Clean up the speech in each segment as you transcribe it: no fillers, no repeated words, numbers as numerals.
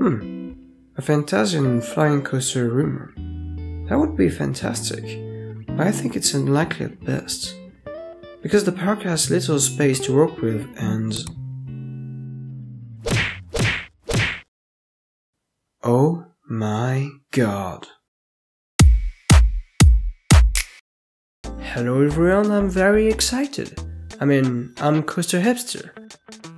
A Phantasialand flying coaster rumor. That would be fantastic, but I think it's unlikely at best, because the park has little space to work with and... Oh my god. Hello everyone, I'm very excited. I'm Coaster Hipster.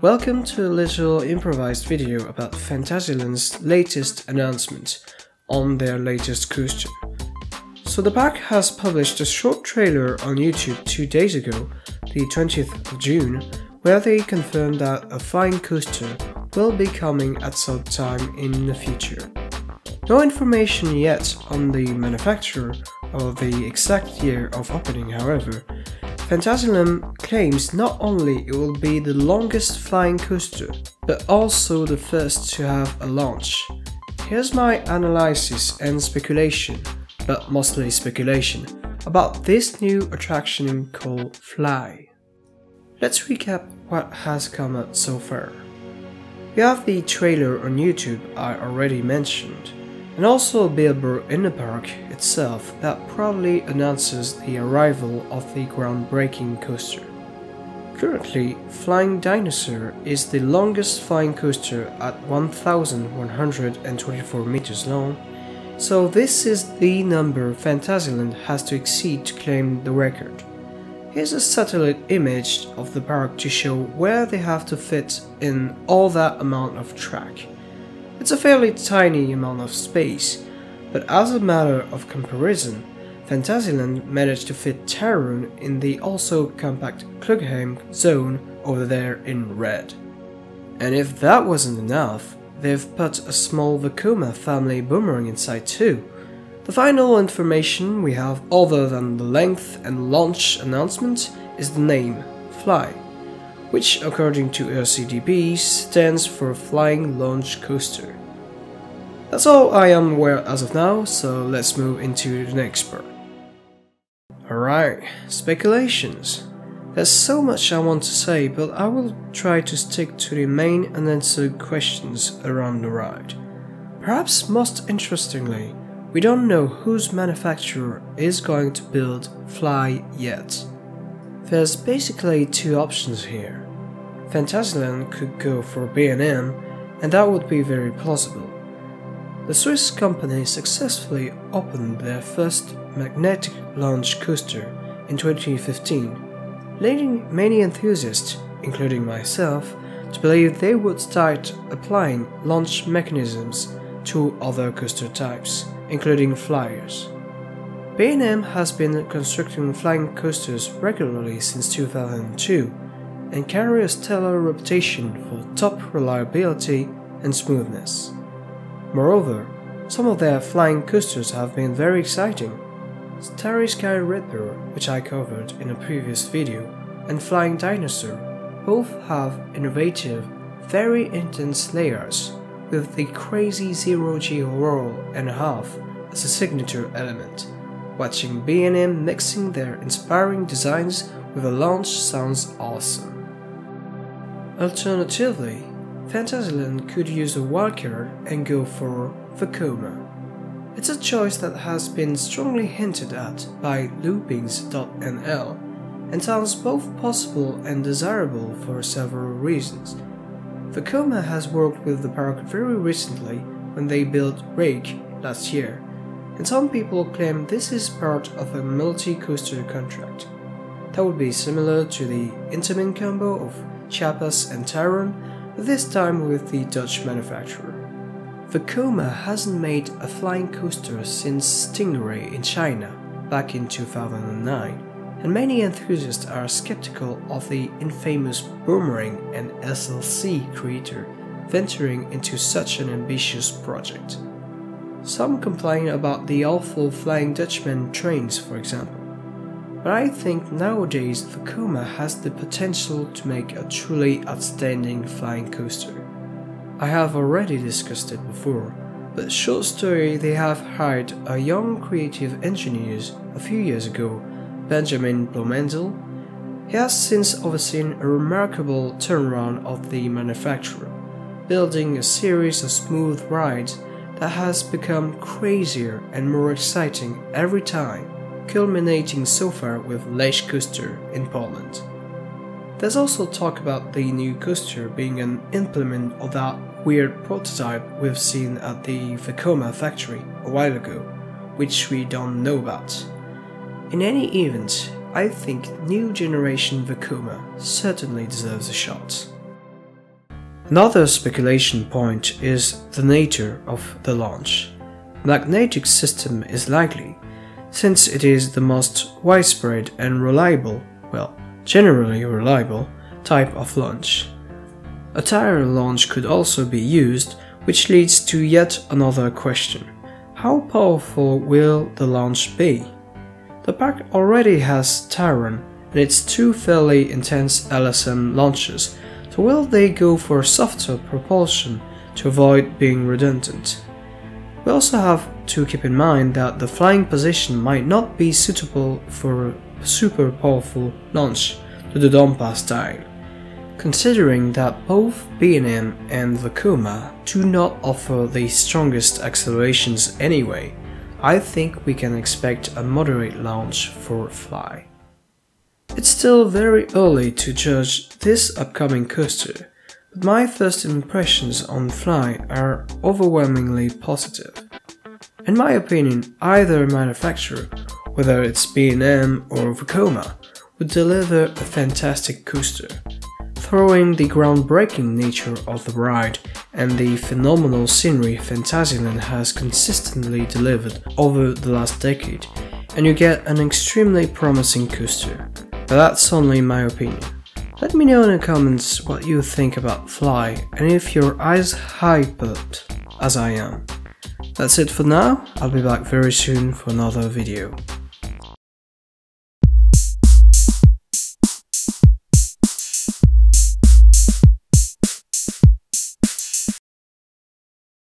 Welcome to a little improvised video about Phantasialand's latest announcement on their latest coaster. So the park has published a short trailer on YouTube 2 days ago, the 20th of June, where they confirmed that a flying coaster will be coming at some time in the future. No information yet on the manufacturer or the exact year of opening, however. Phantasialand claims not only it will be the longest flying coaster, but also the first to have a launch. Here's my analysis and speculation, but mostly speculation, about this new attraction called F.L.Y. Let's recap what has come out so far. We have the trailer on YouTube I already mentioned, and also a billboard in the park itself that proudly announces the arrival of the groundbreaking coaster. Currently, Flying Dinosaur is the longest flying coaster at 1,124 meters long, so this is the number Phantasialand has to exceed to claim the record. Here's a satellite image of the park to show where they have to fit in all that amount of track. It's a fairly tiny amount of space, but as a matter of comparison, Phantasialand managed to fit Taron in the also compact Klugheim zone over there in red. And if that wasn't enough, they've put a small Vekoma family boomerang inside too. The final information we have other than the length and launch announcement is the name, F.L.Y, which according to RCDB stands for Flying Launch Coaster. That's all I am aware as of now, so let's move into the next part. Alright, speculations. There's so much I want to say, but I will try to stick to the main unanswered questions around the ride. Perhaps most interestingly, we don't know whose manufacturer is going to build F.L.Y yet. There's basically two options here. Phantasialand could go for B&M, and that would be very plausible. The Swiss company successfully opened their first magnetic launch coaster in 2015, leading many enthusiasts, including myself, to believe they would start applying launch mechanisms to other coaster types, including flyers. B&M has been constructing flying coasters regularly since 2002 and carry a stellar reputation for top reliability and smoothness. Moreover, some of their flying coasters have been very exciting. Starry Sky Ripper, which I covered in a previous video, and Flying Dinosaur both have innovative, very intense layers, with the crazy zero-G whirl and a half as a signature element. Watching B&M mixing their inspiring designs with a launch sounds awesome. Alternatively, Phantasialand could use a wildcard and go for Vekoma. It's a choice that has been strongly hinted at by loopings.nl and sounds both possible and desirable for several reasons. Vekoma has worked with the park very recently when they built Rake last year, and some people claim this is part of a multi-coaster contract. That would be similar to the Intamin combo of Chiapas and Taron, but this time with the Dutch manufacturer. Vekoma hasn't made a flying coaster since Stingray in China back in 2009, and many enthusiasts are skeptical of the infamous Boomerang and SLC creator venturing into such an ambitious project. Some complain about the awful Flying Dutchman trains, for example, but I think nowadays Vekoma has the potential to make a truly outstanding flying coaster. I have already discussed it before, but short story, they have hired a young creative engineer a few years ago, Benjamin Blomendel. He has since overseen a remarkable turnaround of the manufacturer, building a series of smooth rides that has become crazier and more exciting every time, culminating so far with F.L.Y coaster in Poland. There's also talk about the new coaster being an implement of that weird prototype we've seen at the Vekoma factory a while ago, which we don't know about. In any event, I think new generation Vekoma certainly deserves a shot. Another speculation point is the nature of the launch. Magnetic system is likely, since it is the most widespread and reliable, well, generally reliable, type of launch. A tire launch could also be used, which leads to yet another question. How powerful will the launch be? The park already has Tyron and its two fairly intense LSM launches, so will they go for softer propulsion to avoid being redundant? We also have to keep in mind that the flying position might not be suitable for a super powerful launch to the Dompa style, considering that both B&M and Vekoma do not offer the strongest accelerations anyway. I think we can expect a moderate launch for F.L.Y. It's still very early to judge this upcoming coaster, but my first impressions on F.L.Y are overwhelmingly positive. In my opinion, either manufacturer, whether it's B&M or Vekoma, would deliver a fantastic coaster. Throwing the groundbreaking nature of the ride and the phenomenal scenery Phantasialand has consistently delivered over the last decade, and you get an extremely promising coaster. But that's only my opinion. Let me know in the comments what you think about F.L.Y and if you're as hyped as I am. That's it for now, I'll be back very soon for another video.